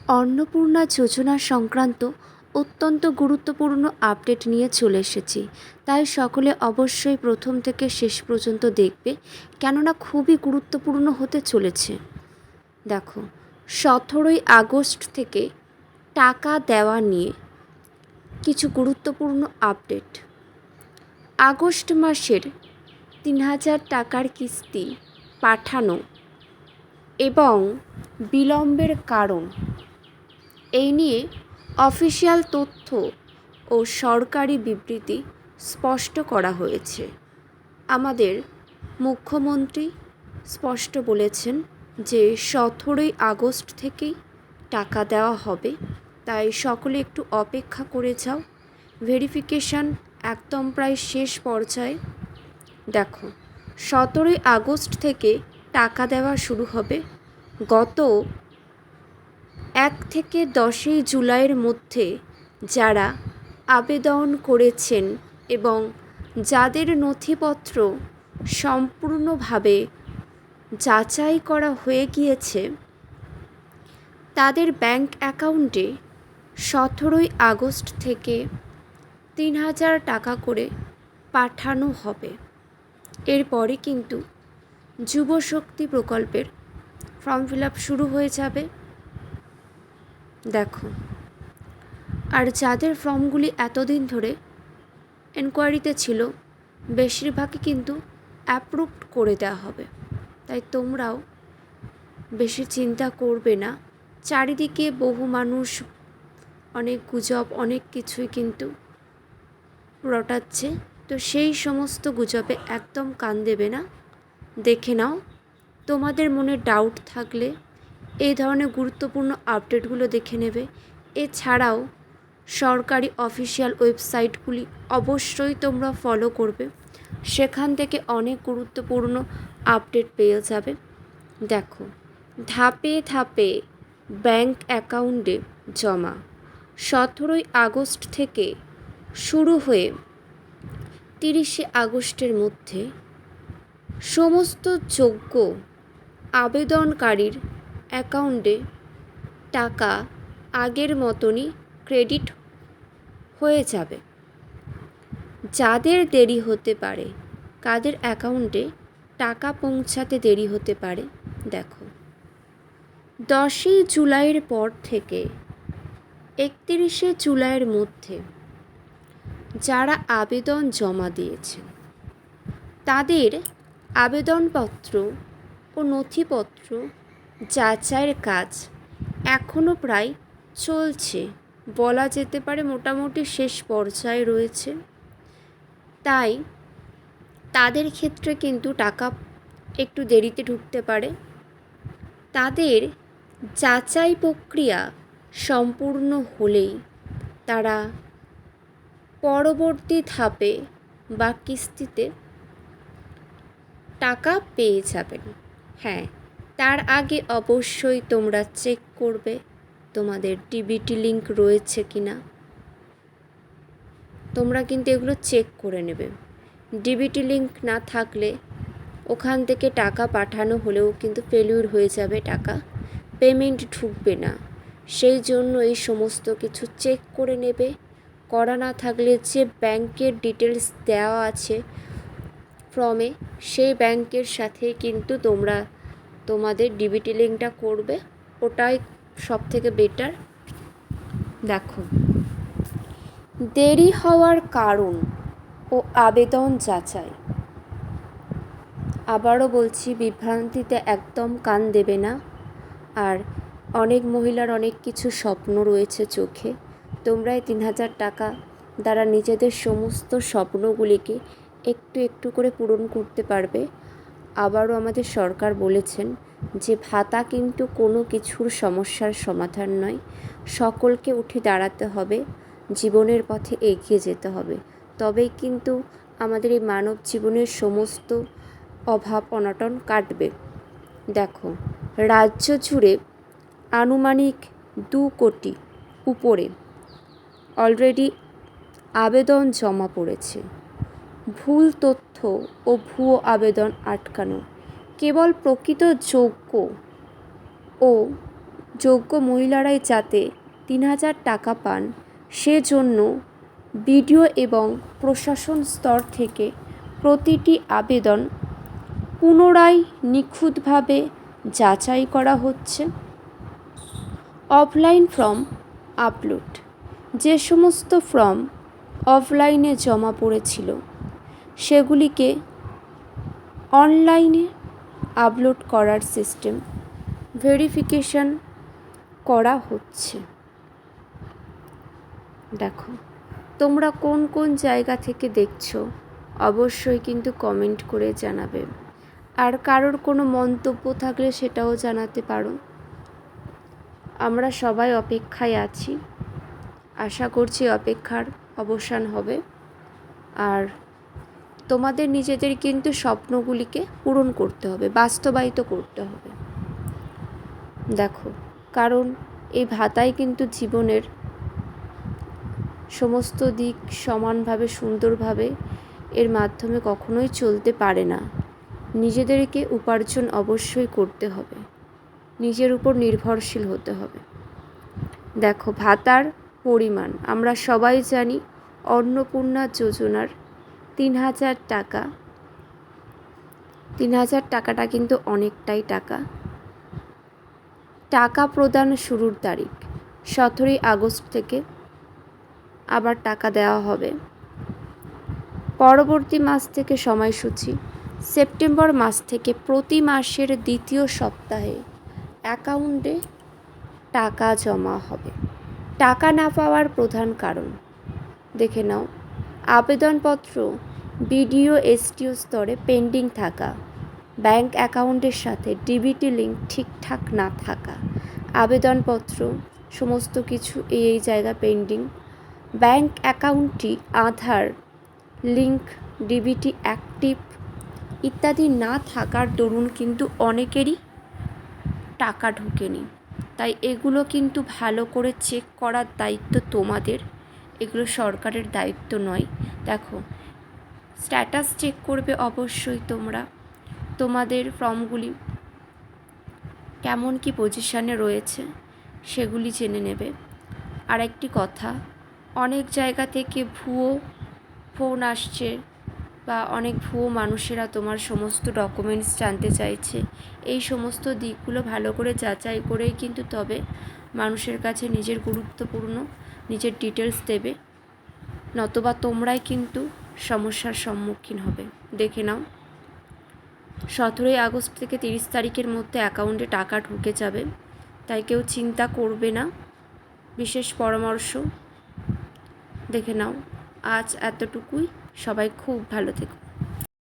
অন্নপূর্ণা যোজনা সংক্রান্ত অত্যন্ত গুরুত্বপূর্ণ আপডেট নিয়ে চলে এসেছি। তাই সকলে অবশ্যই প্রথম থেকে শেষ পর্যন্ত দেখবে, কেননা খুবই গুরুত্বপূর্ণ হতে চলেছে। দেখো, 17ই আগস্ট থেকে টাকা দেওয়া নিয়ে কিছু গুরুত্বপূর্ণ আপডেট। আগস্ট মাসের 3000 টাকার কিস্তি পাঠানো এবং বিলম্বের কারণ, এই নিয়ে অফিসিয়াল তথ্য ও সরকারি বিবৃতি স্পষ্ট করা হয়েছে। আমাদের মুখ্যমন্ত্রী স্পষ্ট বলেছেন যে 17ই আগস্ট থেকেই টাকা দেওয়া হবে, তাই সকলে একটু অপেক্ষা করে যাও। ভেরিফিকেশান একদম প্রায় শেষ পর্যায়ে। দেখো, 17ই আগস্ট থেকে টাকা দেওয়া শুরু হবে। গত 1 থেকে 10ই জুলাইয়ের মধ্যে যারা আবেদন করেছেন এবং যাদের নথিপত্র সম্পূর্ণভাবে যাচাই করা হয়ে গিয়েছে, তাদের ব্যাংক অ্যাকাউন্টে 17ই আগস্ট থেকে 3000 টাকা করে পাঠানো হবে। এরপরে কিন্তু যুবশক্তি প্রকল্পের ফর্ম ফিল আপ শুরু হয়ে যাবে। দেখো, আর যাদের ফর্মগুলি এতদিন ধরে এনকোয়ারিতে ছিল, বেশিরভাগই কিন্তু অ্যাপ্রুভড করে দেওয়া হবে। তাই তোমরাও বেশি চিন্তা করবে না। চারিদিকে বহু মানুষ অনেক গুজব, অনেক কিছুই কিন্তু রটাচ্ছে, তো সেই সমস্ত গুজবে একদম কান দেবে না। দেখে নাও, তোমাদের মনে ডাউট থাকলে এই ধরনের গুরুত্বপূর্ণ আপডেটগুলো দেখে নেবে। এছাড়াও সরকারি অফিসিয়াল ওয়েবসাইটগুলি অবশ্যই তোমরা ফলো করবে, সেখান থেকে অনেক গুরুত্বপূর্ণ আপডেট পেয়ে যাবে। দেখো, ধাপে ধাপে ব্যাংক অ্যাকাউন্টে জমা 17ই আগস্ট থেকে শুরু হয়ে 30শে আগস্টের মধ্যে সমস্ত যোগ্য আবেদনকারীর অ্যাকাউন্টে টাকা আগের মতনই ক্রেডিট হয়ে যাবে। যাদের দেরি হতে পারে, কাদের অ্যাকাউন্টে টাকা পৌঁছাতে দেরি হতে পারে, দেখো, 10ই জুলাইয়ের পর থেকে 31শে জুলাইয়ের মধ্যে যারা আবেদন জমা দিয়েছেন, তাদের আবেদনপত্র ও নথিপত্র যাচাইয়ের কাজ এখনও প্রায় চলছে, বলা যেতে পারে মোটামুটি শেষ পর্যায়ে রয়েছে। তাই তাদের ক্ষেত্রে কিন্তু টাকা একটু দেরিতে ঢুকতে পারে। তাদের যাচাই প্রক্রিয়া সম্পূর্ণ হলেই তারা পরবর্তী ধাপে বা কিস্তিতে টাকা পেয়ে যাবেন। হ্যাঁ, তার আগে অবশ্যই তোমরা চেক করবে তোমাদের ডিবিটি লিঙ্ক রয়েছে কি না। তোমরা কিন্তু এগুলো চেক করে নেবে। ডিবিটি লিঙ্ক না থাকলে ওখান থেকে টাকা পাঠানো হলেও কিন্তু ফেলিউর হয়ে যাবে, টাকা পেমেন্ট ঢুকবে না। সেই জন্য এই সমস্ত কিছু চেক করে নেবে। করা না থাকলে যে ব্যাংকের ডিটেলস দেওয়া আছে ফর্মে, সেই ব্যাংকের সাথে কিন্তু তোমরা তোমাদের ডিবিটি লিঙ্কটা করবে, ওটাই সব থেকে বেটার। দেখো, দেরি হওয়ার কারণ ও আবেদন যাচাই। আবারও বলছি, বিভ্রান্তিতে একদম কান দেবে না। আর অনেক মহিলার অনেক কিছু স্বপ্ন রয়েছে চোখে, তোমরা এই 3000 টাকা দ্বারা নিজেদের সমস্ত স্বপ্নগুলিকে একটু একটু করে পূরণ করতে পারবে। আবারও আমাদের সরকার বলেছেন যে ভাতা কিন্তু কোনো কিছুর সমস্যার সমাধান নয়, সকলকে উঠে দাঁড়াতে হবে, জীবনের পথে এগিয়ে যেতে হবে, তবেই কিন্তু আমাদের এই মানব জীবনের সমস্ত অভাব অনটন কাটবে। দেখো, রাজ্য জুড়ে আনুমানিক 2 কোটি উপরে অলরেডি আবেদন জমা পড়েছে। ভুল তথ্য ও ভুয়ো আবেদন আটকানো, কেবল প্রকৃত যোগ্য ও যোগ্য মহিলারাই যাতে 3,000 টাকা পান সেজন্য বিডিও এবং প্রশাসন স্তর থেকে প্রতিটি আবেদন পুনরায় নিখুঁতভাবে যাচাই করা হচ্ছে। অফলাইন ফর্ম আপলোড, যে সমস্ত ফর্ম অফলাইনে জমা পড়েছিল সেগুলিকে অনলাইনে আপলোড করার সিস্টেম ভেরিফিকেশন করা হচ্ছে। দেখো, তোমরা কোন কোন জায়গা থেকে দেখছো অবশ্যই কিন্তু কমেন্ট করে জানাবে, আর কারোর কোনো মন্তব্য থাকলে সেটাও জানাতে পারো। আমরা সবাই অপেক্ষায় আছি, আশা করছি অপেক্ষার অবসান হবে। আর তোমাদের নিজেদের কিন্তু স্বপ্নগুলিকে পূরণ করতে হবে, বাস্তবায়িত করতে হবে। দেখো, কারণ এই ভাতাই কিন্তু জীবনের সমস্ত দিক সমানভাবে সুন্দরভাবে এর মাধ্যমে কখনোই চলতে পারে না। নিজেদেরকে উপার্জন অবশ্যই করতে হবে, নিজের উপর নির্ভরশীল হতে হবে। দেখো, ভাতার পরিমাণ আমরা সবাই জানি, অন্নপূর্ণা যোজনার 3,000 টাকা। 3,000 টাকাটা কিন্তু অনেকটাই টাকা। টাকা প্রদান শুরুর তারিখ 17 আগস্ট থেকে আবার টাকা দেওয়া হবে। পরবর্তী মাস থেকে সময়সূচি সেপ্টেম্বর মাস থেকে প্রতি মাসের দ্বিতীয় সপ্তাহে অ্যাকাউন্টে টাকা জমা হবে। টাকা না পাওয়ার প্রধান কারণ দেখে নাও, আবেদনপত্র বিডিও এসটিও স্তরে পেন্ডিং থাকা, ব্যাংক অ্যাকাউন্টের সাথে ডিবিটি লিঙ্ক ঠিকঠাক না থাকা, আবেদনপত্র সমস্ত কিছু এই জায়গা পেন্ডিং, ব্যাংক অ্যাকাউন্টটি আধার লিঙ্ক ডিবিটি অ্যাক্টিভ ইত্যাদি না থাকার দরুন কিন্তু অনেকেরই টাকা ঢোকেনি। তাই এগুলো কিন্তু ভালো করে চেক করার দায়িত্ব তোমাদের, এগুলো সরকারের দায়িত্ব নয়। দেখো, স্ট্যাটাস চেক করবে অবশ্যই তোমরা, তোমাদের ফর্মগুলি কেমন কি পজিশানে রয়েছে সেগুলি জেনে নেবে। আর একটি কথা, অনেক জায়গা থেকে ভুয়ো ফোন আসছে বা অনেক ভুয়ো মানুষেরা তোমার সমস্ত ডকুমেন্টস জানতে চাইছে। এই সমস্ত দিকগুলো ভালো করে যাচাই করেই কিন্তু তবে মানুষের কাছে নিজের গুরুত্বপূর্ণ নিজের ডিটেলস দেবে, নতবা তোমরাই কিন্তু সমস্যার সম্মুখীন হবে। দেখে নাও, 17 আগস্ট থেকে 30 তারিখের মধ্যে অ্যাকাউন্টে টাকা ঢুকে যাবে, তাই কেউ চিন্তা করবে না। বিশেষ পরামর্শ, দেখে নাও। আজ এতটুকুই, সবাই খুব ভালো থেকো।